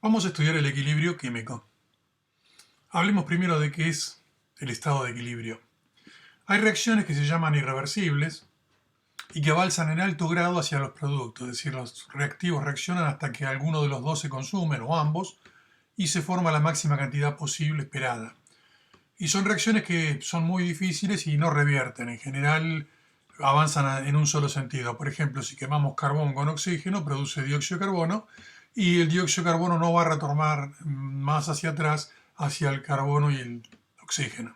Vamos a estudiar el equilibrio químico. Hablemos primero de qué es el estado de equilibrio. Hay reacciones que se llaman irreversibles y que avanzan en alto grado hacia los productos, es decir, los reactivos reaccionan hasta que alguno de los dos se consumen o ambos y se forma la máxima cantidad posible esperada. Y son reacciones que son muy difíciles y no revierten. En general avanzan en un solo sentido. Por ejemplo, si quemamos carbón con oxígeno, produce dióxido de carbono y el dióxido de carbono no va a retornar más hacia atrás, hacia el carbono y el oxígeno.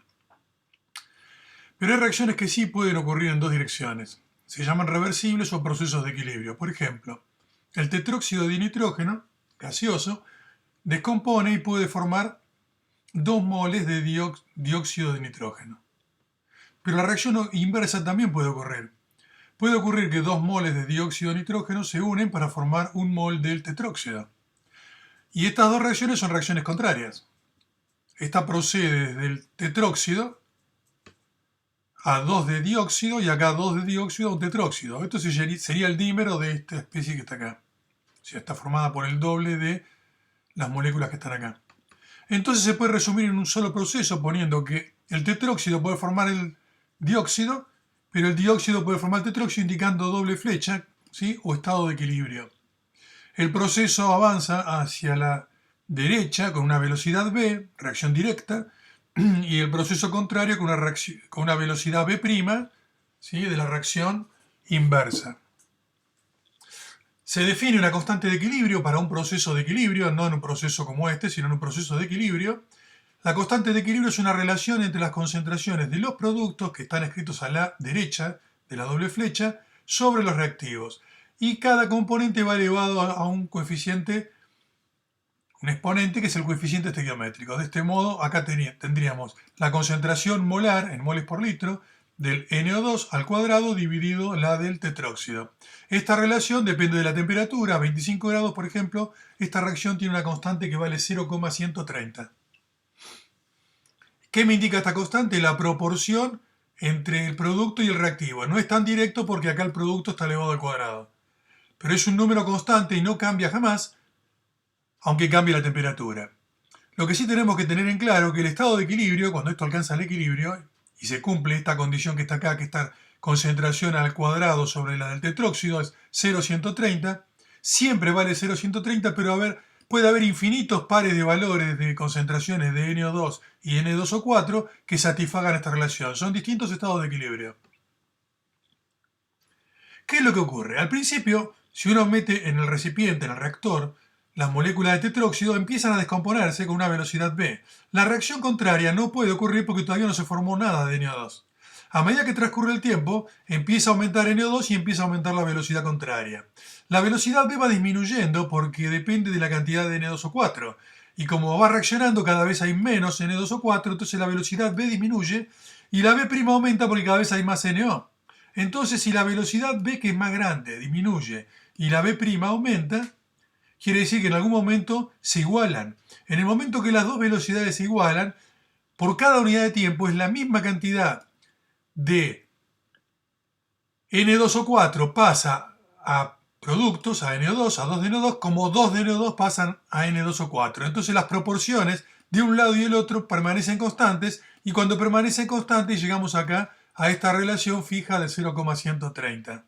Pero hay reacciones que sí pueden ocurrir en dos direcciones. Se llaman reversibles o procesos de equilibrio. Por ejemplo, el tetróxido de nitrógeno, gaseoso, descompone y puede formar 2 moles de dióxido de nitrógeno. Pero la reacción inversa también puede ocurrir. Puede ocurrir que 2 moles de dióxido de nitrógeno se unen para formar 1 mol del tetróxido. Y estas dos reacciones son reacciones contrarias. Esta procede desde el tetróxido a 2 de dióxido y acá 2 de dióxido a un tetróxido. Esto sería el dímero de esta especie que está acá. O sea, está formada por el doble de las moléculas que están acá. Entonces se puede resumir en un solo proceso poniendo que el tetróxido puede formar el dióxido, pero el dióxido puede formar el tetróxido indicando doble flecha, ¿sí? O estado de equilibrio. El proceso avanza hacia la derecha con una velocidad v, reacción directa, y el proceso contrario con una velocidad v', ¿sí? De la reacción inversa. Se define una constante de equilibrio para un proceso de equilibrio, no en un proceso como este, sino en un proceso de equilibrio. La constante de equilibrio es una relación entre las concentraciones de los productos que están escritos a la derecha de la doble flecha sobre los reactivos. Y cada componente va elevado a un coeficiente, un exponente que es el coeficiente estequiométrico. De este modo, acá tendríamos la concentración molar en moles por litro del NO2 al cuadrado dividido la del tetróxido. Esta relación depende de la temperatura. A 25 grados, por ejemplo, esta reacción tiene una constante que vale 0,130. ¿Qué me indica esta constante? La proporción entre el producto y el reactivo. No es tan directo porque acá el producto está elevado al cuadrado. Pero es un número constante y no cambia jamás, aunque cambie la temperatura. Lo que sí tenemos que tener en claro es que el estado de equilibrio, cuando esto alcanza el equilibrio, y se cumple esta condición que está acá, que esta concentración al cuadrado sobre la del tetróxido es 0,130, siempre vale 0,130, pero puede haber infinitos pares de valores de concentraciones de NO2 y N2O4 que satisfagan esta relación. Son distintos estados de equilibrio. ¿Qué es lo que ocurre? Al principio, si uno mete en el recipiente, en el reactor, las moléculas de tetróxido empiezan a descomponerse con una velocidad v. La reacción contraria no puede ocurrir porque todavía no se formó nada de NO2. A medida que transcurre el tiempo, empieza a aumentar NO2 y empieza a aumentar la velocidad contraria. La velocidad v va disminuyendo porque depende de la cantidad de N2O4. Y como va reaccionando, cada vez hay menos N2O4, entonces la velocidad v disminuye y la v' aumenta porque cada vez hay más NO. Entonces, si la velocidad v, que es más grande, disminuye y la v' aumenta, quiere decir que en algún momento se igualan. En el momento que las dos velocidades se igualan, por cada unidad de tiempo es la misma cantidad de N2O4 pasa a productos, a NO2, a 2 de NO2, como 2 de NO2 pasan a N2O4. Entonces las proporciones de un lado y del otro permanecen constantes y cuando permanecen constantes llegamos acá a esta relación fija de 0,130.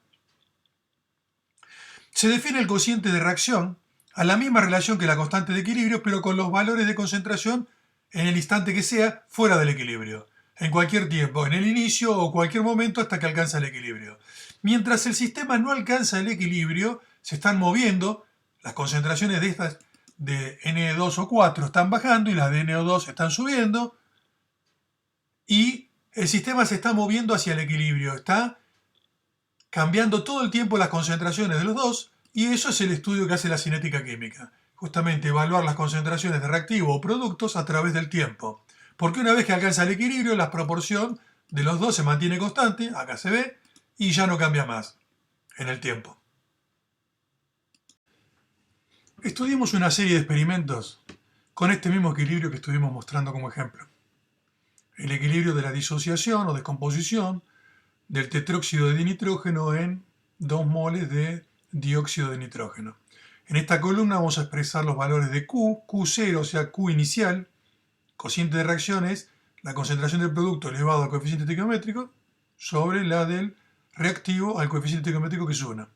Se define el cociente de reacción a la misma relación que la constante de equilibrio, pero con los valores de concentración en el instante que sea fuera del equilibrio, en cualquier tiempo, en el inicio o cualquier momento hasta que alcanza el equilibrio. Mientras el sistema no alcanza el equilibrio, se están moviendo, las concentraciones de estas de N2O4 están bajando y las de NO2 están subiendo, y el sistema se está moviendo hacia el equilibrio, está cambiando todo el tiempo las concentraciones de los dos, y eso es el estudio que hace la cinética química. Justamente evaluar las concentraciones de reactivos o productos a través del tiempo. Porque una vez que alcanza el equilibrio, la proporción de los dos se mantiene constante, acá se ve, y ya no cambia más en el tiempo. Estudiamos una serie de experimentos con este mismo equilibrio que estuvimos mostrando como ejemplo. El equilibrio de la disociación o descomposición del tetróxido de dinitrógeno en 2 moles de dióxido de nitrógeno. En esta columna vamos a expresar los valores de Q, Q0, o sea, Q inicial, cociente de reacción es la concentración del producto elevado al coeficiente estequiométrico sobre la del reactivo al coeficiente estequiométrico, que es 1.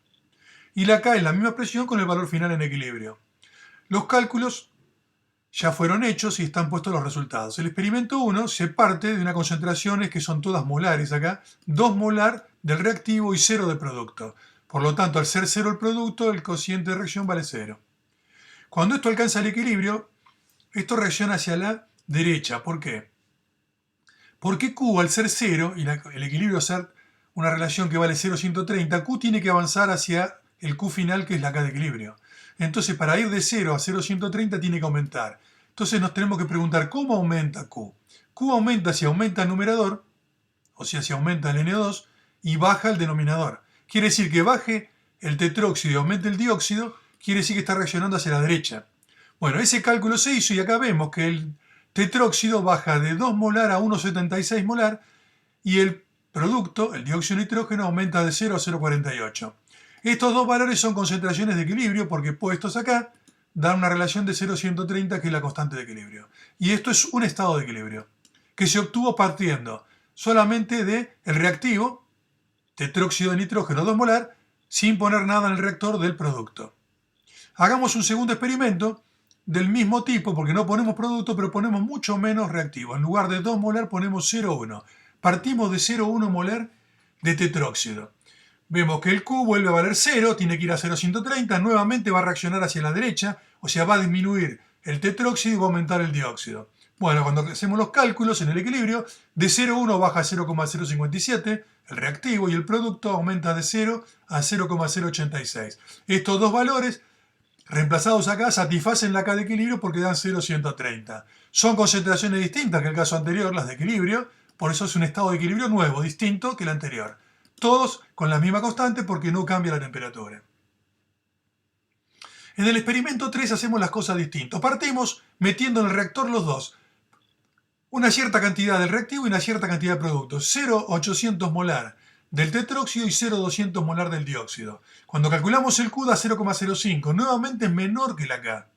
Y la K es la misma expresión con el valor final en equilibrio. Los cálculos ya fueron hechos y están puestos los resultados. El experimento 1 se parte de unas concentraciones que son todas molares acá, 2 molar del reactivo y 0 del producto. Por lo tanto, al ser 0 el producto, el cociente de reacción vale 0. Cuando esto alcanza el equilibrio, esto reacciona hacia la derecha. ¿Por qué? Porque Q, al ser 0 y el equilibrio ser una relación que vale 0,130, Q tiene que avanzar hacia el Q final, que es la K de equilibrio. Entonces, para ir de 0 a 0,130 tiene que aumentar. Entonces nos tenemos que preguntar, ¿cómo aumenta Q? Q aumenta si aumenta el numerador, o sea, si aumenta el NO2, y baja el denominador. Quiere decir que baje el tetróxido y aumente el dióxido, quiere decir que está reaccionando hacia la derecha. Bueno, ese cálculo se hizo y acá vemos que el tetróxido baja de 2 molar a 1,76 molar y el producto, el dióxido de nitrógeno, aumenta de 0 a 0,48. Estos dos valores son concentraciones de equilibrio porque puestos acá dan una relación de 0,130, que es la constante de equilibrio. Y esto es un estado de equilibrio que se obtuvo partiendo solamente del reactivo, tetróxido de nitrógeno 2 molar, sin poner nada en el reactor del producto. Hagamos un segundo experimento del mismo tipo, porque no ponemos producto, pero ponemos mucho menos reactivo. En lugar de 2 molar ponemos 0,1. Partimos de 0,1 molar de tetróxido. Vemos que el Q vuelve a valer 0, tiene que ir a 0,130, nuevamente va a reaccionar hacia la derecha, o sea, va a disminuir el tetróxido y va a aumentar el dióxido. Bueno, cuando hacemos los cálculos en el equilibrio, de 0,1 baja a 0,057 el reactivo y el producto aumenta de 0 a 0,086. Estos dos valores reemplazados acá satisfacen la K de equilibrio porque dan 0,130. Son concentraciones distintas que el caso anterior, las de equilibrio, por eso es un estado de equilibrio nuevo, distinto que el anterior. Todos con la misma constante porque no cambia la temperatura. En el experimento 3 hacemos las cosas distintas. Partimos metiendo en el reactor los dos. Una cierta cantidad del reactivo y una cierta cantidad de productos. 0,800 molar del tetróxido y 0,200 molar del dióxido. Cuando calculamos el Q da 0,05. Nuevamente es menor que la K.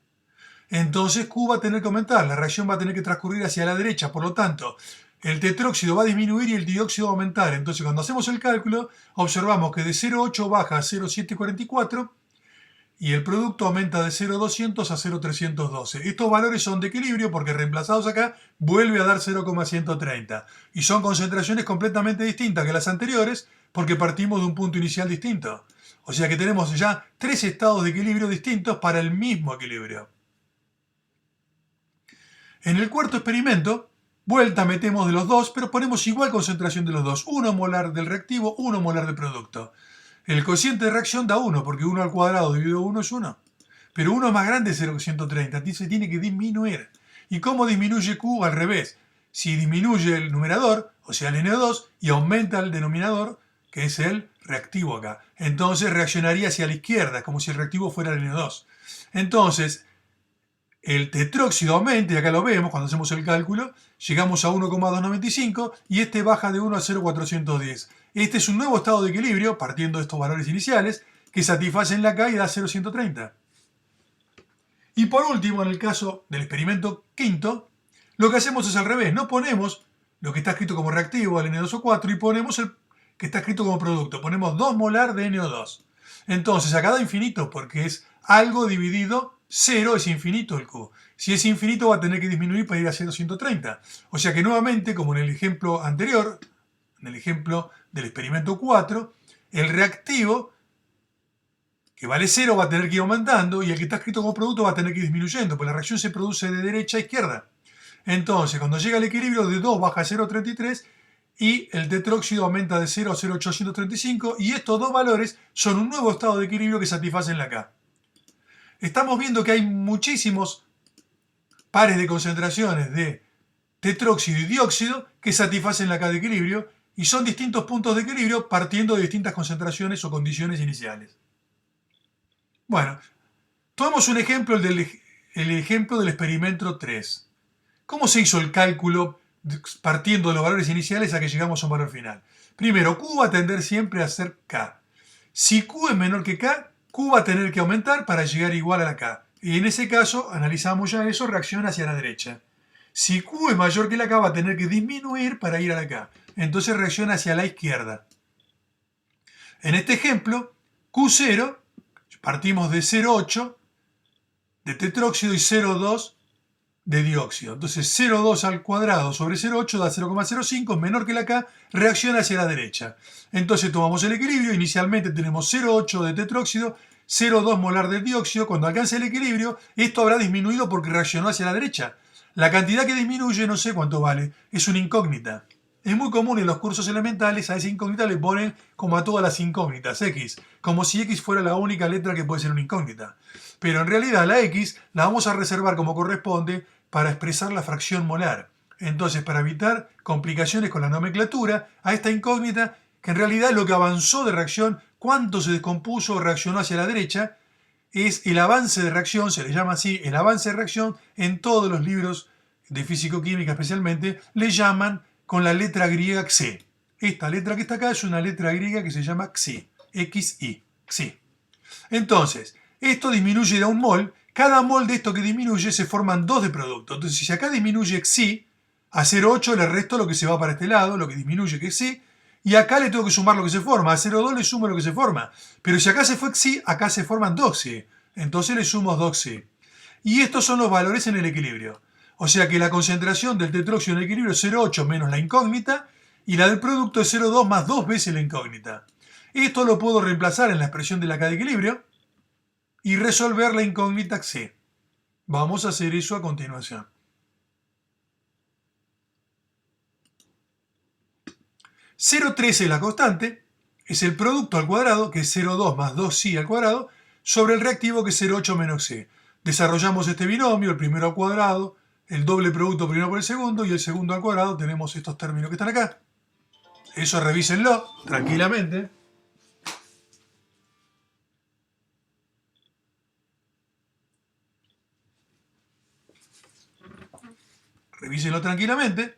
Entonces Q va a tener que aumentar. La reacción va a tener que transcurrir hacia la derecha. Por lo tanto, el tetróxido va a disminuir y el dióxido va a aumentar. Entonces, cuando hacemos el cálculo, observamos que de 0,8 baja a 0,744 y el producto aumenta de 0,200 a 0,312. Estos valores son de equilibrio porque reemplazados acá vuelve a dar 0,130. Y son concentraciones completamente distintas que las anteriores porque partimos de un punto inicial distinto. O sea que tenemos ya 3 estados de equilibrio distintos para el mismo equilibrio. En el cuarto experimento, vuelta metemos de los dos, pero ponemos igual concentración de los dos. 1 molar del reactivo, 1 molar del producto. El cociente de reacción da 1, porque 1 al cuadrado dividido 1 es 1. Pero 1 es más grande de 0,130, entonces tiene que disminuir. ¿Y cómo disminuye Q? Al revés. Si disminuye el numerador, o sea el NO2, y aumenta el denominador, que es el reactivo acá, entonces reaccionaría hacia la izquierda, como si el reactivo fuera el NO2. Entonces, el tetróxido aumenta, y acá lo vemos cuando hacemos el cálculo, llegamos a 1,295 y este baja de 1 a 0,410. Este es un nuevo estado de equilibrio, partiendo de estos valores iniciales, que satisfacen la K y da 0,130. Y por último, en el caso del experimento quinto, lo que hacemos es al revés. No ponemos lo que está escrito como reactivo, el N2O4, y ponemos el que está escrito como producto. Ponemos 2 molar de NO2. Entonces, acá da infinito porque es algo dividido 0, es infinito el Q. Si es infinito va a tener que disminuir para ir a 0,130. O sea que nuevamente, como en el ejemplo anterior, en el ejemplo del experimento 4, el reactivo, que vale 0, va a tener que ir aumentando y el que está escrito como producto va a tener que ir disminuyendo, porque la reacción se produce de derecha a izquierda. Entonces, cuando llega al equilibrio, de 2 baja a 0,33 y el tetróxido aumenta de 0 a 0,835 y estos dos valores son un nuevo estado de equilibrio que satisfacen la K. Estamos viendo que hay muchísimos pares de concentraciones de tetróxido y dióxido que satisfacen la K de equilibrio y son distintos puntos de equilibrio partiendo de distintas concentraciones o condiciones iniciales. Bueno, tomamos un ejemplo, el ejemplo del experimento 3. ¿Cómo se hizo el cálculo partiendo de los valores iniciales a que llegamos a un valor final? Primero, Q va a tender siempre a ser K. Si Q es menor que K, Q va a tener que aumentar para llegar igual a la K. Y en ese caso, analizamos ya eso, reacciona hacia la derecha. Si Q es mayor que la K, va a tener que disminuir para ir a la K. Entonces reacciona hacia la izquierda. En este ejemplo, Q0, partimos de 0,8 de tetróxido y 0,2 de dióxido. Entonces 0,2 al cuadrado sobre 0,8 da 0,05, menor que la K, reacciona hacia la derecha. Entonces tomamos el equilibrio, inicialmente tenemos 0,8 de tetróxido, 0,2 molar de dióxido. Cuando alcance el equilibrio, esto habrá disminuido porque reaccionó hacia la derecha. La cantidad que disminuye no sé cuánto vale, es una incógnita. Es muy común en los cursos elementales a esa incógnita le ponen como a todas las incógnitas, X, como si X fuera la única letra que puede ser una incógnita. Pero en realidad la X la vamos a reservar como corresponde para expresar la fracción molar. Entonces, para evitar complicaciones con la nomenclatura, a esta incógnita, que en realidad lo que avanzó de reacción, cuánto se descompuso o reaccionó hacia la derecha, es el avance de reacción, se le llama así, el avance de reacción en todos los libros de físico-química especialmente, le llaman con la letra griega Xi. Esta letra que está acá es una letra griega que se llama Xi, XI, Xi. Entonces, esto disminuye de un mol. Cada mol de esto que disminuye se forman dos de producto. Entonces, si acá disminuye Xi, a 0,8 le resto lo que se va para este lado, lo que disminuye que es Xi, y acá le tengo que sumar lo que se forma. A 0,2 le sumo lo que se forma. Pero si acá se fue Xi, acá se forman 2Xi. Entonces le sumo 2Xi. Y estos son los valores en el equilibrio. O sea que la concentración del tetróxido en el equilibrio es 0,8 menos la incógnita, y la del producto es 0,2 más 2 veces la incógnita. Esto lo puedo reemplazar en la expresión de la K de equilibrio y resolver la incógnita Xi. Vamos a hacer eso a continuación. 0,13 es la constante, es el producto al cuadrado, que es 0,2 más 2Xi al cuadrado, sobre el reactivo, que es 0,8 menos Xi. Desarrollamos este binomio, el primero al cuadrado, el doble producto primero por el segundo, y el segundo al cuadrado tenemos estos términos que están acá. Eso revísenlo tranquilamente. Revísenlo tranquilamente.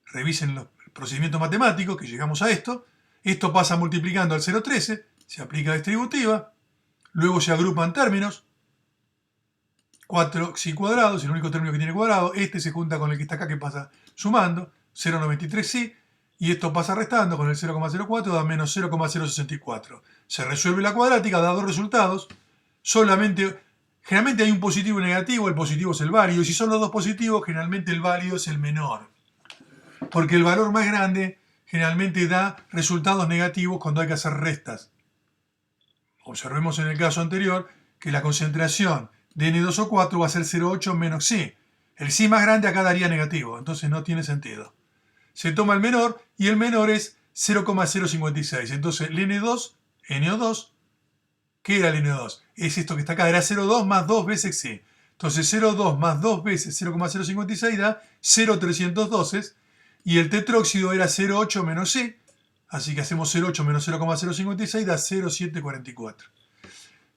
Revisen los procedimientos matemáticos que llegamos a esto. Esto pasa multiplicando al 0,13, se aplica distributiva, luego se agrupan términos. 4Xi cuadrado es el único término que tiene cuadrado. Este se junta con el que está acá, que pasa sumando, 0,93Xi, y esto pasa restando con el 0,04, da menos 0,064. Se resuelve la cuadrática, da dos resultados. Generalmente hay un positivo y negativo, el positivo es el válido, y si son los dos positivos, generalmente el válido es el menor. Porque el valor más grande generalmente da resultados negativos cuando hay que hacer restas. Observemos en el caso anterior que la concentración de N2O4 va a ser 0,8 menos Xi. El Xi más grande acá daría negativo, entonces no tiene sentido. Se toma el menor y el menor es 0,056. Entonces el N2, NO2, ¿qué era el NO2? Es esto que está acá, era 0,2 más 2 veces Xi. Entonces 0,2 más 2 veces 0,056 da 0,312 y el tetróxido era 0,8 menos Xi, así que hacemos 0,8 menos 0,056 da 0,744.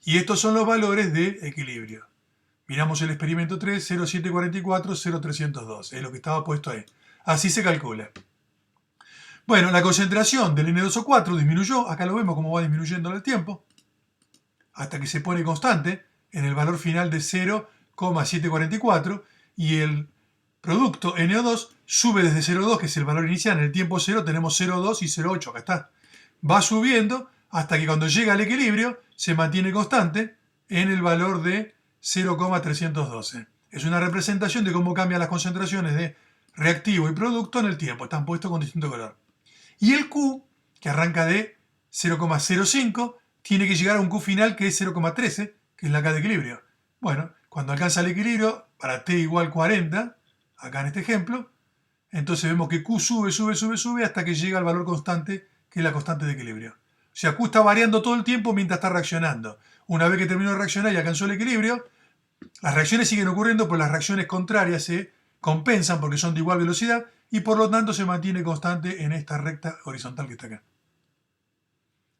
Y estos son los valores de equilibrio. Miramos el experimento 3, 0,744, 0,312, es lo que estaba puesto ahí. Así se calcula. Bueno, la concentración del N2O4 disminuyó, acá lo vemos cómo va disminuyendo en el tiempo, hasta que se pone constante en el valor final de 0,744, y el producto NO2 sube desde 0,2, que es el valor inicial, en el tiempo 0 tenemos 0,2 y 0,8, acá está. Va subiendo hasta que cuando llega al equilibrio se mantiene constante en el valor de 0,312. Es una representación de cómo cambian las concentraciones de reactivo y producto en el tiempo, están puestos con distinto color. Y el Q, que arranca de 0,05, tiene que llegar a un Q final que es 0,13, que es la K de equilibrio. Bueno, cuando alcanza el equilibrio, para t igual 40, acá en este ejemplo, entonces vemos que Q sube, sube, sube, sube hasta que llega al valor constante, que es la constante de equilibrio. O sea, Q está variando todo el tiempo mientras está reaccionando. Una vez que terminó de reaccionar y alcanzó el equilibrio, las reacciones siguen ocurriendo, pero las reacciones contrarias se compensan porque son de igual velocidad y por lo tanto se mantiene constante en esta recta horizontal que está acá.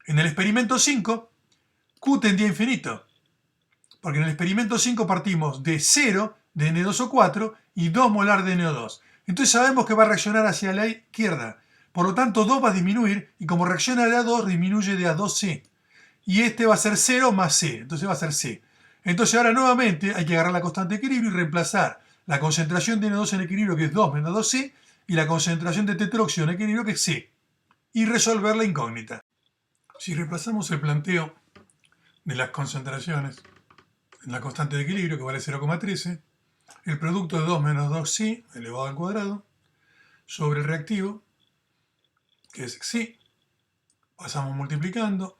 En el experimento 5, Q tendía a infinito, porque en el experimento 5 partimos de 0 de N2O4 y 2 molar de NO2. Entonces sabemos que va a reaccionar hacia la izquierda. Por lo tanto, 2 va a disminuir y como reacciona de A2, disminuye de A2C. y este va a ser 0 más C, entonces va a ser C. Entonces ahora nuevamente hay que agarrar la constante de equilibrio y reemplazar la concentración de N2 en equilibrio, que es 2 menos 2C, y la concentración de tetróxido en equilibrio, que es C, y resolver la incógnita. Si reemplazamos el planteo de las concentraciones en la constante de equilibrio, que vale 0,13, el producto de 2 menos 2C elevado al cuadrado sobre el reactivo, que es C, pasamos multiplicando,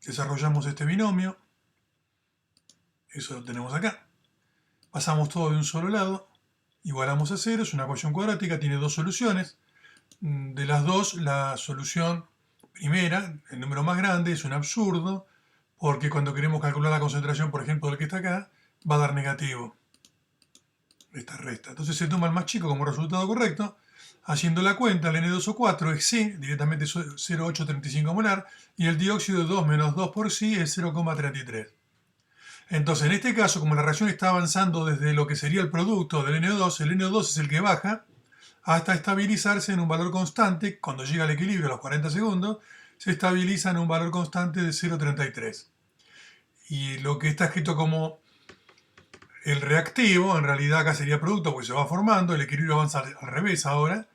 desarrollamos este binomio, eso lo tenemos acá, pasamos todo de un solo lado, igualamos a 0, es una ecuación cuadrática, tiene dos soluciones. De las dos, la solución primera, el número más grande, es un absurdo, porque cuando queremos calcular la concentración, por ejemplo, del que está acá, va a dar negativo esta resta. Entonces se toma el más chico como resultado correcto. Haciendo la cuenta, el N2O4 es C, directamente 0,835 molar, y el dióxido de 2 menos 2 por C es 0,33. Entonces, en este caso, como la reacción está avanzando desde lo que sería el producto del NO2, el NO2 es el que baja hasta estabilizarse en un valor constante. Cuando llega al equilibrio a los 40 segundos, se estabiliza en un valor constante de 0,33. Y lo que está escrito como el reactivo, en realidad acá sería producto porque se va formando, el equilibrio avanza al revés ahora,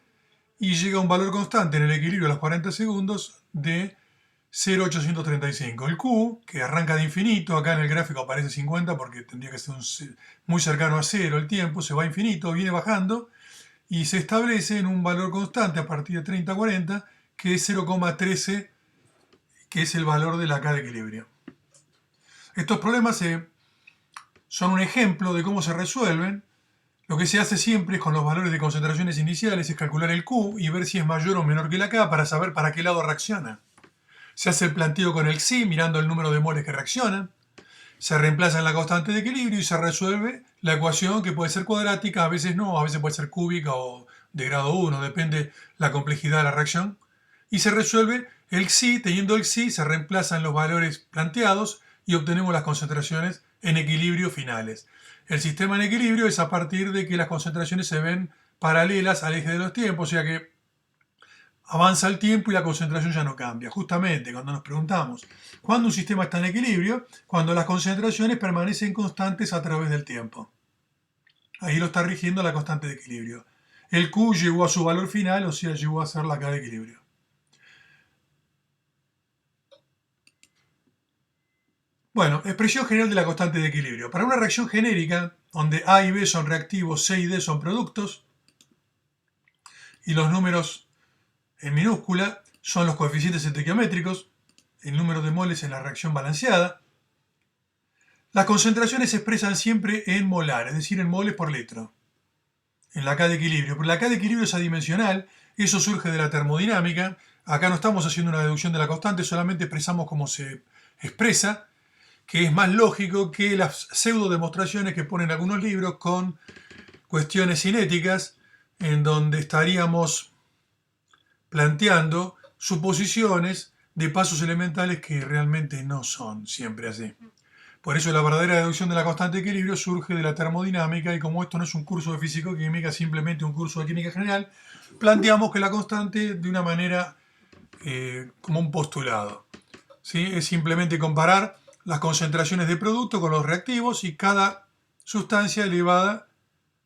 y llega a un valor constante en el equilibrio a los 40 segundos de 0,835. El Q, que arranca de infinito, acá en el gráfico aparece 50 porque tendría que ser muy cercano a 0 el tiempo, se va a infinito, viene bajando y se establece en un valor constante a partir de 30-40, que es 0,13, que es el valor de la K de equilibrio. Estos problemas son un ejemplo de cómo se resuelven. Lo que se hace siempre es con los valores de concentraciones iniciales es calcular el Q y ver si es mayor o menor que la K para saber para qué lado reacciona. Se hace el planteo con el Xi mirando el número de moles que reaccionan. Se reemplaza en la constante de equilibrio y se resuelve la ecuación, que puede ser cuadrática, a veces no, a veces puede ser cúbica o de grado 1, depende la complejidad de la reacción. Y se resuelve el Xi, teniendo el Xi se reemplazan los valores planteados y obtenemos las concentraciones en equilibrio finales. El sistema en equilibrio es a partir de que las concentraciones se ven paralelas al eje de los tiempos, o sea que avanza el tiempo y la concentración ya no cambia. Justamente cuando nos preguntamos cuándo un sistema está en equilibrio, cuando las concentraciones permanecen constantes a través del tiempo. Ahí lo está rigiendo la constante de equilibrio. El Q llegó a su valor final, o sea, llegó a ser la K de equilibrio. Bueno, expresión general de la constante de equilibrio. Para una reacción genérica, donde A y B son reactivos, C y D son productos, y los números en minúscula son los coeficientes estequiométricos, el número de moles en la reacción balanceada, las concentraciones se expresan siempre en molar, es decir, en moles por litro, en la K de equilibrio. Pero la K de equilibrio es adimensional, eso surge de la termodinámica. Acá no estamos haciendo una deducción de la constante, solamente expresamos cómo se expresa, que es más lógico que las pseudo demostraciones que ponen algunos libros con cuestiones cinéticas, en donde estaríamos planteando suposiciones de pasos elementales que realmente no son siempre así. Por eso la verdadera deducción de la constante de equilibrio surge de la termodinámica, y como esto no es un curso de físico-química, simplemente un curso de química general, planteamos que la constante de una manera como un postulado. ¿Sí? Es simplemente comparar las concentraciones de producto con los reactivos y cada sustancia elevada,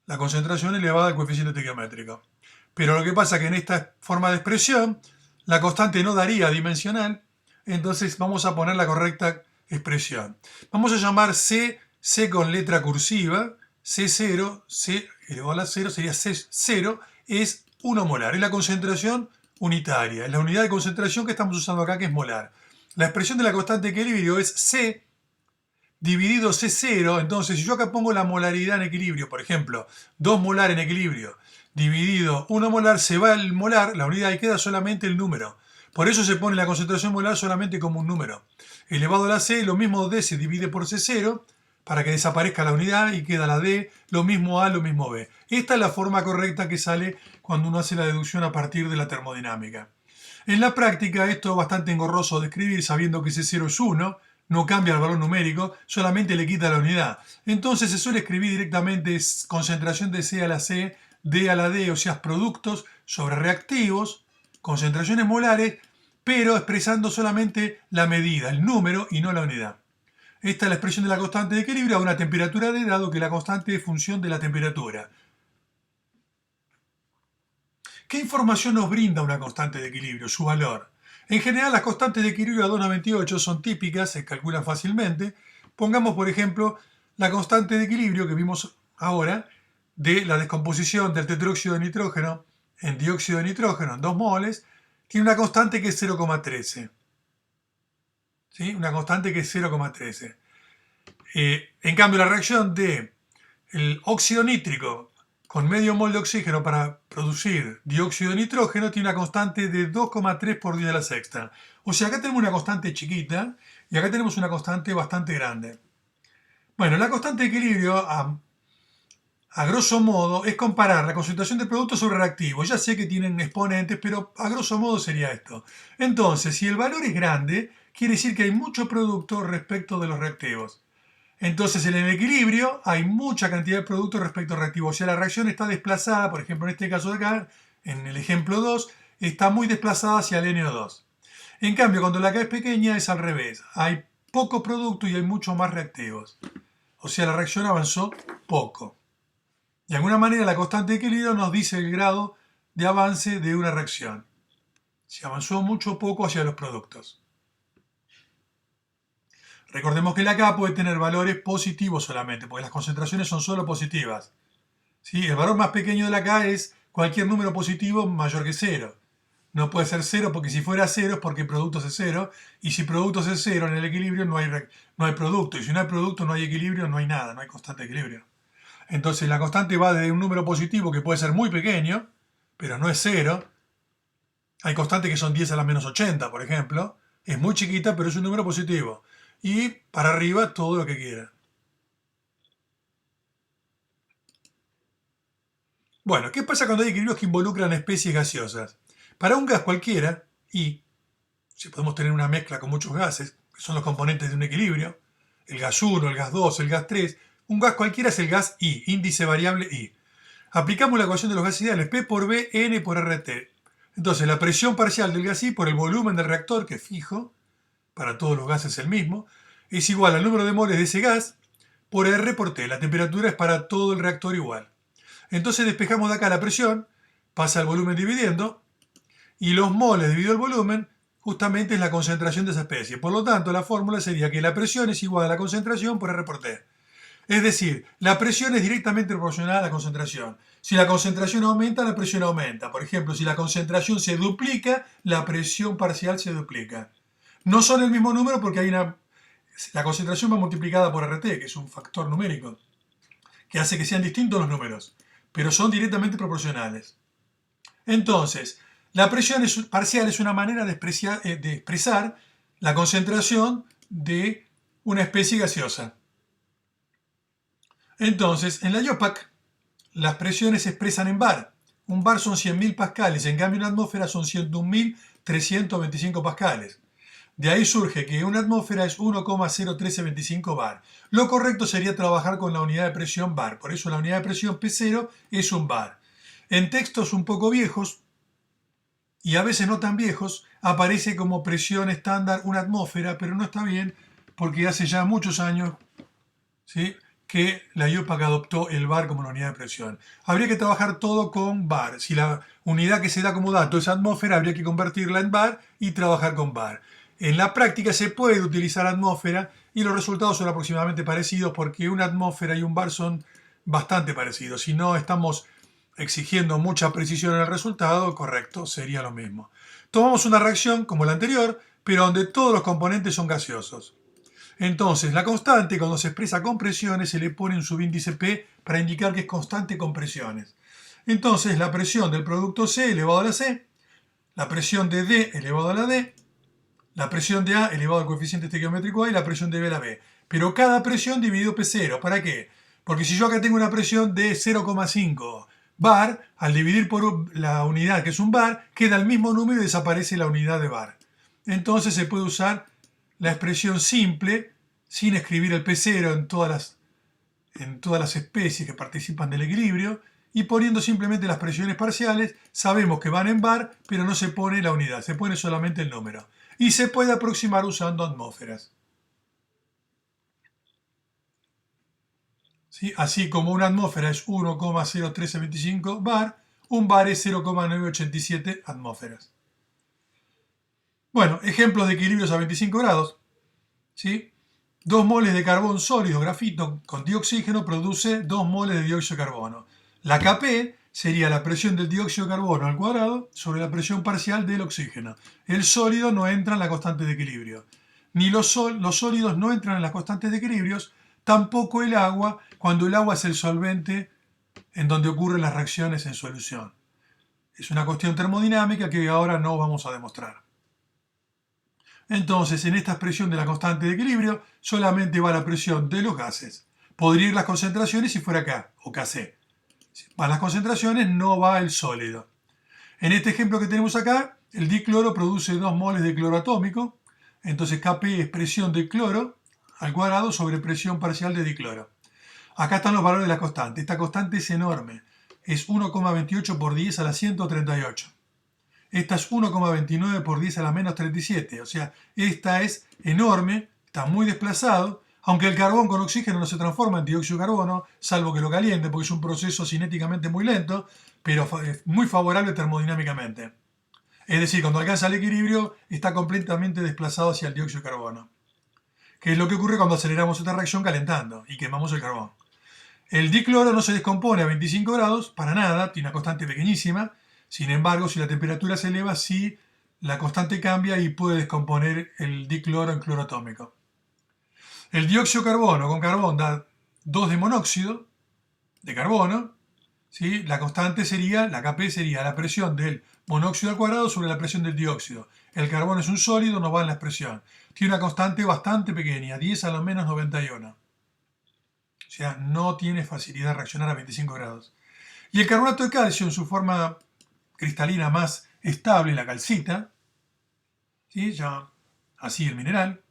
la concentración elevada al coeficiente estequiométrico. Pero lo que pasa es que en esta forma de expresión la constante no daría dimensional, entonces vamos a poner la correcta expresión. Vamos a llamar C con letra cursiva, C0, C elevado a la 0 sería C0, es 1 molar, es la concentración unitaria, es la unidad de concentración que estamos usando acá, que es molar. La expresión de la constante de equilibrio es C dividido C0, entonces si yo acá pongo la molaridad en equilibrio, por ejemplo, 2 molar en equilibrio, dividido 1 molar, se va el molar, la unidad, y queda solamente el número. Por eso se pone la concentración molar solamente como un número. Elevado a la C, lo mismo D se divide por C0 para que desaparezca la unidad y queda la D, lo mismo A, lo mismo B. Esta es la forma correcta que sale cuando uno hace la deducción a partir de la termodinámica. En la práctica esto es bastante engorroso de escribir, sabiendo que C0 es 1, no cambia el valor numérico, solamente le quita la unidad. Entonces se suele escribir directamente concentración de C a la C, D a la D, o sea, productos sobre reactivos, concentraciones molares, pero expresando solamente la medida, el número y no la unidad. Esta es la expresión de la constante de equilibrio a una temperatura D, dado que la constante es función de la temperatura. ¿Qué información nos brinda una constante de equilibrio? Su valor. En general, las constantes de equilibrio a 2,98 son típicas, se calculan fácilmente. Pongamos, por ejemplo, la constante de equilibrio que vimos ahora de la descomposición del tetróxido de nitrógeno en dióxido de nitrógeno en 2 moles, tiene una constante que es 0,13. ¿Sí? Una constante que es 0,13. En cambio, la reacción de el óxido nítrico con medio mol de oxígeno para producir dióxido de nitrógeno tiene una constante de 2,3 por 10 a la sexta. O sea, acá tenemos una constante chiquita y acá tenemos una constante bastante grande. Bueno, la constante de equilibrio, a grosso modo, es comparar la concentración de productos sobre reactivos. Ya sé que tienen exponentes, pero a grosso modo sería esto. Entonces, si el valor es grande, quiere decir que hay mucho producto respecto de los reactivos. Entonces, en el equilibrio hay mucha cantidad de producto respecto al reactivo. O sea, la reacción está desplazada, por ejemplo, en este caso de acá, en el ejemplo 2, está muy desplazada hacia el NO2. En cambio, cuando la K es pequeña es al revés. Hay poco producto y hay mucho más reactivos. O sea, la reacción avanzó poco. De alguna manera, la constante de equilibrio nos dice el grado de avance de una reacción. Si avanzó mucho o poco hacia los productos. Recordemos que la K puede tener valores positivos solamente, porque las concentraciones son solo positivas. ¿Sí? El valor más pequeño de la K es cualquier número positivo mayor que 0. No puede ser 0 porque si fuera 0 es porque productos es 0. Y si productos es 0 en el equilibrio no hay producto. Y si no hay producto no hay equilibrio, no hay nada, no hay constante de equilibrio. Entonces la constante va de un número positivo que puede ser muy pequeño, pero no es 0. Hay constantes que son 10 a la menos 80, por ejemplo. Es muy chiquita, pero es un número positivo. Y para arriba todo lo que quiera. Bueno, ¿qué pasa cuando hay equilibrios que involucran especies gaseosas? Para un gas cualquiera, y si podemos tener una mezcla con muchos gases, que son los componentes de un equilibrio, el gas 1, el gas 2, el gas 3, un gas cualquiera es el gas I, índice variable I. Aplicamos la ecuación de los gases ideales, P por B, N por RT. Entonces, la presión parcial del gas I por el volumen del reactor, que es fijo, para todos los gases el mismo, es igual al número de moles de ese gas por R por T. La temperatura es para todo el reactor igual. Entonces despejamos de acá la presión, pasa el volumen dividiendo, y los moles dividido el volumen justamente es la concentración de esa especie. Por lo tanto, la fórmula sería que la presión es igual a la concentración por R por T. Es decir, la presión es directamente proporcional a la concentración. Si la concentración aumenta, la presión aumenta. Por ejemplo, si la concentración se duplica, la presión parcial se duplica. No son el mismo número porque la concentración va multiplicada por RT, que es un factor numérico, que hace que sean distintos los números, pero son directamente proporcionales. Entonces, la presión parcial es una manera de expresar la concentración de una especie gaseosa. Entonces, en la IUPAC, las presiones se expresan en bar. Un bar son 100.000 pascales, en cambio una atmósfera son 101.325 pascales. De ahí surge que una atmósfera es 1,01325 bar. Lo correcto sería trabajar con la unidad de presión bar, por eso la unidad de presión P0 es un bar. En textos un poco viejos, y a veces no tan viejos, aparece como presión estándar una atmósfera, pero no está bien porque hace ya muchos años, ¿sí?, que la IUPAC adoptó el bar como la unidad de presión. Habría que trabajar todo con bar. Si la unidad que se da como dato es atmósfera, habría que convertirla en bar y trabajar con bar. En la práctica se puede utilizar atmósfera y los resultados son aproximadamente parecidos porque una atmósfera y un bar son bastante parecidos. Si no estamos exigiendo mucha precisión en el resultado, correcto, sería lo mismo. Tomamos una reacción como la anterior, pero donde todos los componentes son gaseosos. Entonces, la constante, cuando se expresa con presiones, se le pone un subíndice P para indicar que es constante con presiones. Entonces, la presión del producto C elevado a la C, la presión de D elevado a la D, la presión de A elevado al coeficiente estequiométrico A y la presión de B a la B. Pero cada presión dividido P0. ¿Para qué? Porque si yo acá tengo una presión de 0,5 bar, al dividir por la unidad que es un bar, queda el mismo número y desaparece la unidad de bar. Entonces se puede usar la expresión simple, sin escribir el P0 en todas las especies que participan del equilibrio, y poniendo simplemente las presiones parciales, sabemos que van en bar, pero no se pone la unidad, se pone solamente el número. Y se puede aproximar usando atmósferas. ¿Sí? Así como una atmósfera es 1,01325 bar, un bar es 0,987 atmósferas. Bueno, ejemplos de equilibrios a 25 grados. ¿Sí? 2 moles de carbón sólido, grafito, con dioxígeno produce 2 moles de dióxido de carbono. La Kp sería la presión del dióxido de carbono al cuadrado sobre la presión parcial del oxígeno. El sólido no entra en la constante de equilibrio. Ni los sólidos no entran en las constantes de equilibrios, tampoco el agua, cuando el agua es el solvente en donde ocurren las reacciones en solución. Es una cuestión termodinámica que ahora no vamos a demostrar. Entonces, en esta expresión de la constante de equilibrio, solamente va la presión de los gases. Podría ir las concentraciones si fuera K o Kc. Para las concentraciones no va el sólido. En este ejemplo que tenemos acá, el dicloro produce 2 moles de cloro atómico. Entonces Kp es presión de cloro al cuadrado sobre presión parcial de dicloro. Acá están los valores de la constante. Esta constante es enorme. Es 1,28 por 10 a la 138. Esta es 1,29 por 10 a la menos 37. O sea, esta es enorme, está muy desplazado. Aunque el carbón con oxígeno no se transforma en dióxido de carbono, salvo que lo caliente, porque es un proceso cinéticamente muy lento, pero muy favorable termodinámicamente. Es decir, cuando alcanza el equilibrio, está completamente desplazado hacia el dióxido de carbono. Que es lo que ocurre cuando aceleramos esta reacción calentando y quemamos el carbón. El dicloro no se descompone a 25 grados, para nada, tiene una constante pequeñísima. Sin embargo, si la temperatura se eleva, sí, la constante cambia y puede descomponer el dicloro en cloro atómico. El dióxido de carbono con carbón da 2 de monóxido de carbono. ¿Sí? La constante sería, la Kp sería la presión del monóxido al cuadrado sobre la presión del dióxido. El carbono es un sólido, no va en la expresión. Tiene una constante bastante pequeña, 10 a la menos 91. O sea, no tiene facilidad de reaccionar a 25 grados. Y el carbonato de calcio en su forma cristalina más estable, la calcita, ¿sí? Ya así el mineral,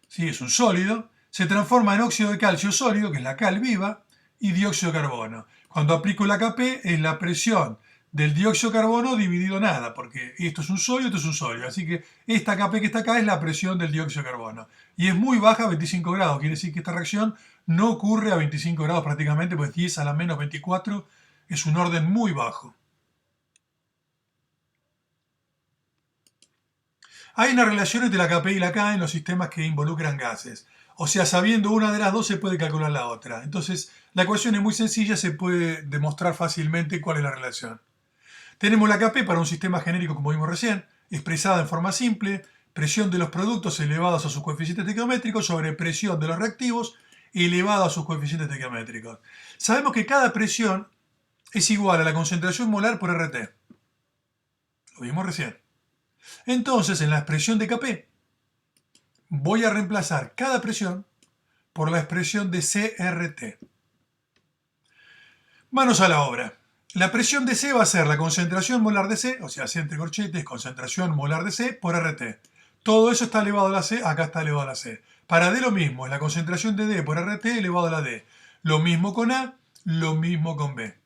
¿sí? Es un sólido, se transforma en óxido de calcio sólido, que es la cal viva, y dióxido de carbono. Cuando aplico la Kp es la presión del dióxido de carbono dividido nada, porque esto es un sólido, esto es un sólido. Así que esta Kp que está acá es la presión del dióxido de carbono. Y es muy baja a 25 grados, quiere decir que esta reacción no ocurre a 25 grados prácticamente, pues 10 a la menos 24 es un orden muy bajo. Hay una relación entre la Kp y la K en los sistemas que involucran gases. O sea, sabiendo una de las dos se puede calcular la otra. Entonces, la ecuación es muy sencilla, se puede demostrar fácilmente cuál es la relación. Tenemos la Kp para un sistema genérico, como vimos recién, expresada en forma simple, presión de los productos elevados a sus coeficientes estequiométricos sobre presión de los reactivos elevado a sus coeficientes estequiométricos. Sabemos que cada presión es igual a la concentración molar por RT. Lo vimos recién. Entonces, en la expresión de Kp, voy a reemplazar cada presión por la expresión de CRT. Manos a la obra. La presión de C va a ser la concentración molar de C, o sea, C entre corchetes, concentración molar de C por RT. Todo eso está elevado a la C, acá está elevado a la C. Para D lo mismo, es la concentración de D por RT elevado a la D. Lo mismo con A, lo mismo con B.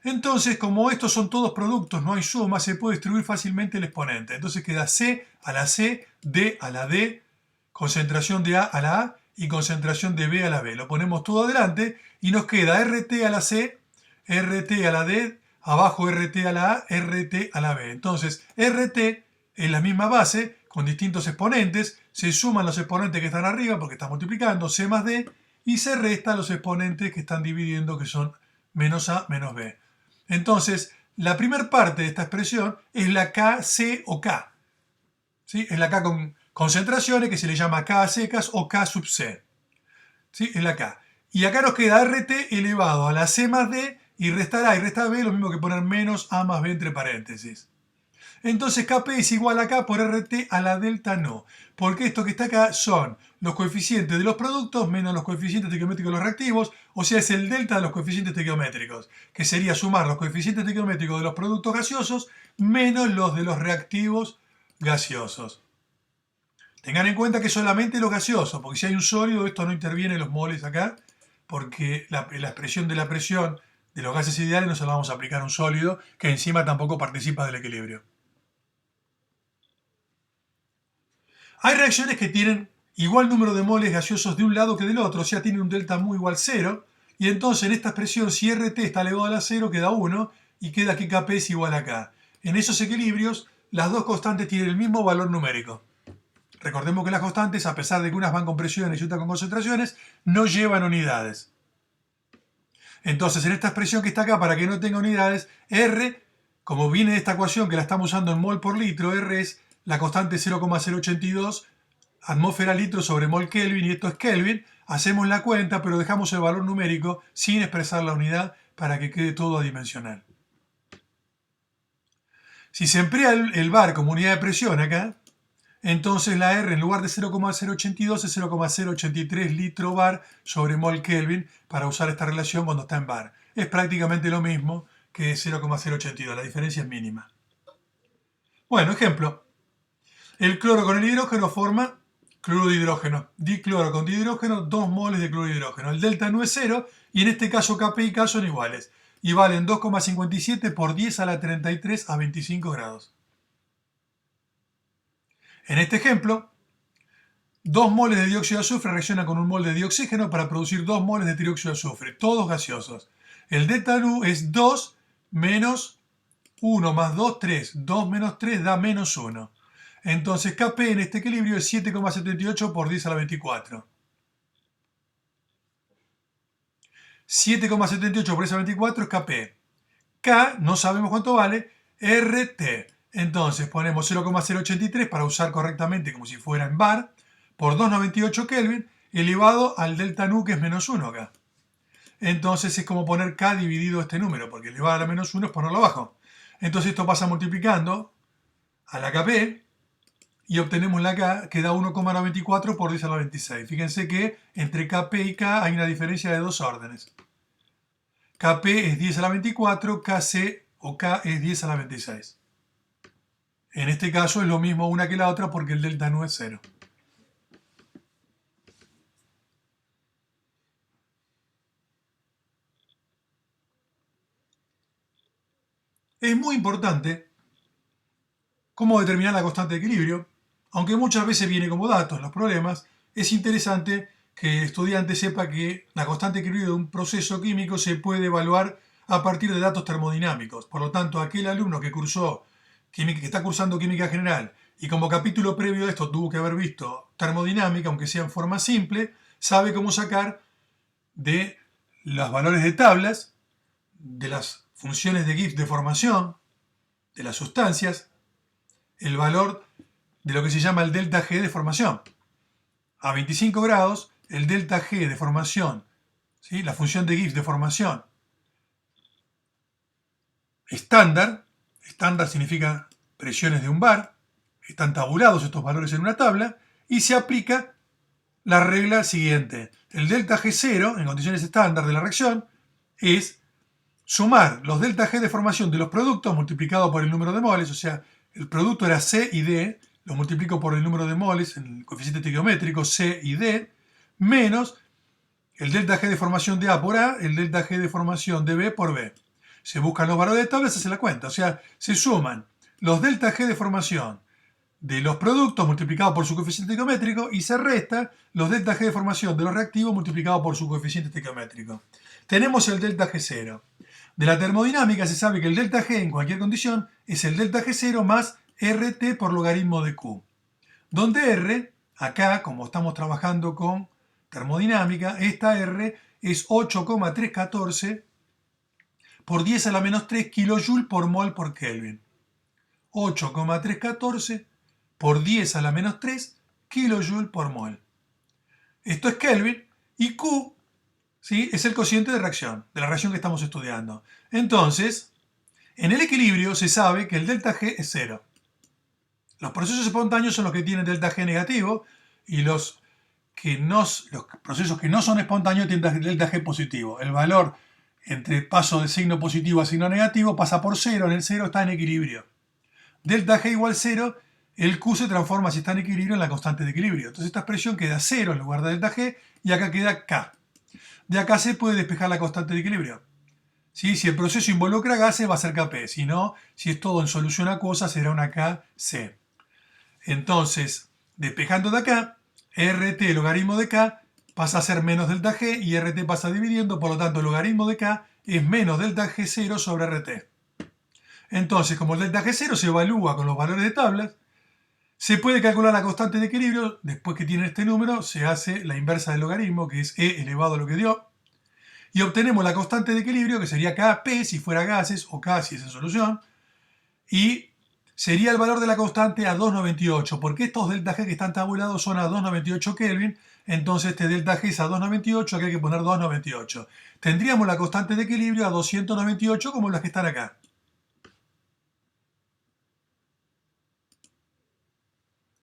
Entonces, como estos son todos productos, no hay suma, se puede distribuir fácilmente el exponente. Entonces queda C a la C, D a la D, concentración de A a la A y concentración de B a la B. Lo ponemos todo adelante y nos queda RT a la C, RT a la D, abajo RT a la A, RT a la B. Entonces, RT es la misma base, con distintos exponentes, se suman los exponentes que están arriba porque está multiplicando, C más D, y se restan los exponentes que están dividiendo, que son menos A menos B. Entonces, la primera parte de esta expresión es la Kc o K. ¿Sí? Es la K con concentraciones que se le llama K a secas o K sub C. ¿Sí? Es la K. Y acá nos queda RT elevado a la C más D y restar A y restar B, lo mismo que poner menos A más B entre paréntesis. Entonces Kp es igual a K por RT a la delta no. Porque esto que está acá son los coeficientes de los productos menos los coeficientes estequiométricos de los reactivos, o sea, es el delta de los coeficientes estequiométricos, que sería sumar los coeficientes estequiométricos de los productos gaseosos menos los de los reactivos gaseosos. Tengan en cuenta que solamente los gaseosos, porque si hay un sólido, esto no interviene en los moles acá, porque la expresión de la presión de los gases ideales no se la vamos a aplicar a un sólido que encima tampoco participa del equilibrio. Hay reacciones que tienen igual número de moles gaseosos de un lado que del otro, o sea, tienen un delta mu igual 0, y entonces en esta expresión si RT está elevado a la 0 queda 1 y queda que Kp es igual a K. En esos equilibrios las dos constantes tienen el mismo valor numérico. Recordemos que las constantes, a pesar de que unas van con presiones y otras con concentraciones, no llevan unidades. Entonces en esta expresión que está acá, para que no tenga unidades, R, como viene de esta ecuación que la estamos usando en mol por litro, R es la constante 0,082 atmósfera litro sobre mol Kelvin, y esto es Kelvin. Hacemos la cuenta, pero dejamos el valor numérico sin expresar la unidad para que quede todo adimensional. Si se emplea el bar como unidad de presión acá, entonces la R en lugar de 0,082 es 0,083 litro bar sobre mol Kelvin para usar esta relación cuando está en bar. Es prácticamente lo mismo que 0,082, la diferencia es mínima. Bueno, ejemplo. El cloro con el hidrógeno forma cloruro de hidrógeno. Dicloro con dihidrógeno, 2 moles de cloruro de hidrógeno. El delta nu es 0 y en este caso Kp y K son iguales. Y valen 2,57 por 10 a la 33 a 25 grados. En este ejemplo, 2 moles de dióxido de azufre reaccionan con un mol de dioxígeno para producir 2 moles de trióxido de azufre, todos gaseosos. El delta nu es 2 menos 1 más 2, 3. 2 menos 3 da menos 1. Entonces Kp en este equilibrio es 7,78 por 10 a la 24. 7,78 por 10 a la 24 es Kp. K no sabemos cuánto vale, RT. Entonces ponemos 0,083 para usar correctamente como si fuera en bar, por 298 Kelvin, elevado al delta nu que es menos 1 acá. Entonces es como poner K dividido este número, porque elevado a la menos 1 es ponerlo abajo. Entonces esto pasa multiplicando a la Kp, y obtenemos la K, que da 1,94 por 10 a la 26. Fíjense que entre Kp y K hay una diferencia de 2 órdenes. Kp es 10 a la 24, Kc o K es 10 a la 26. En este caso es lo mismo una que la otra porque el delta nu es 0. Es muy importante cómo determinar la constante de equilibrio. Aunque muchas veces viene como datos en los problemas, es interesante que el estudiante sepa que la constante de equilibrio de un proceso químico se puede evaluar a partir de datos termodinámicos. Por lo tanto, aquel alumno que está cursando química general y como capítulo previo a esto tuvo que haber visto termodinámica, aunque sea en forma simple, sabe cómo sacar de los valores de tablas, de las funciones de Gibbs de formación, de las sustancias, el valor de lo que se llama el delta G de formación. A 25 grados, el delta G de formación, ¿sí? La función de Gibbs de formación estándar significa presiones de un bar, están tabulados estos valores en una tabla, y se aplica la regla siguiente. El delta G0, en condiciones estándar de la reacción, es sumar los delta G de formación de los productos multiplicado por el número de moles, o sea, el producto era C y D, lo multiplico por el número de moles en el coeficiente estequiométrico C y D, menos el delta G de formación de A por A, el delta G de formación de B por B. Se buscan los valores de tabla y se hace la cuenta, o sea, se suman los delta G de formación de los productos multiplicados por su coeficiente estequiométrico y se resta los delta G de formación de los reactivos multiplicados por su coeficiente estequiométrico. Tenemos el delta G0. De la termodinámica se sabe que el delta G en cualquier condición es el delta G0 más RT por logaritmo de Q. Donde R, acá, como estamos trabajando con termodinámica, esta R es 8,314 por 10 a la menos 3 kJ por mol por Kelvin. 8,314 por 10 a la menos 3 kJ por mol. Esto es Kelvin y Q, ¿sí?, es el cociente de reacción, de la reacción que estamos estudiando. Entonces, en el equilibrio se sabe que el delta G es 0. Los procesos espontáneos son los que tienen delta G negativo y los procesos que no son espontáneos tienen delta G positivo. El valor entre paso de signo positivo a signo negativo pasa por 0, en el 0 está en equilibrio. Delta G igual 0, el Q se transforma, si está en equilibrio, en la constante de equilibrio. Entonces esta expresión queda 0 en lugar de delta G y acá queda K. de acá se puede despejar la constante de equilibrio. ¿Sí? Si el proceso involucra gases va a ser Kp, si no, si es todo en solución acuosa será una Kc. Entonces, despejando de acá, RT logaritmo de K pasa a ser menos delta G y RT pasa dividiendo, por lo tanto el logaritmo de K es menos delta G0 sobre RT. Entonces, como el delta G0 se evalúa con los valores de tablas, se puede calcular la constante de equilibrio. Después que tiene este número, se hace la inversa del logaritmo, que es E elevado a lo que dio, y obtenemos la constante de equilibrio, que sería Kp si fuera gases, o K si es en solución, y sería el valor de la constante a 298, porque estos delta G que están tabulados son a 298 Kelvin, entonces este delta G es a 298, aquí hay que poner 298. Tendríamos la constante de equilibrio a 298 como las que están acá.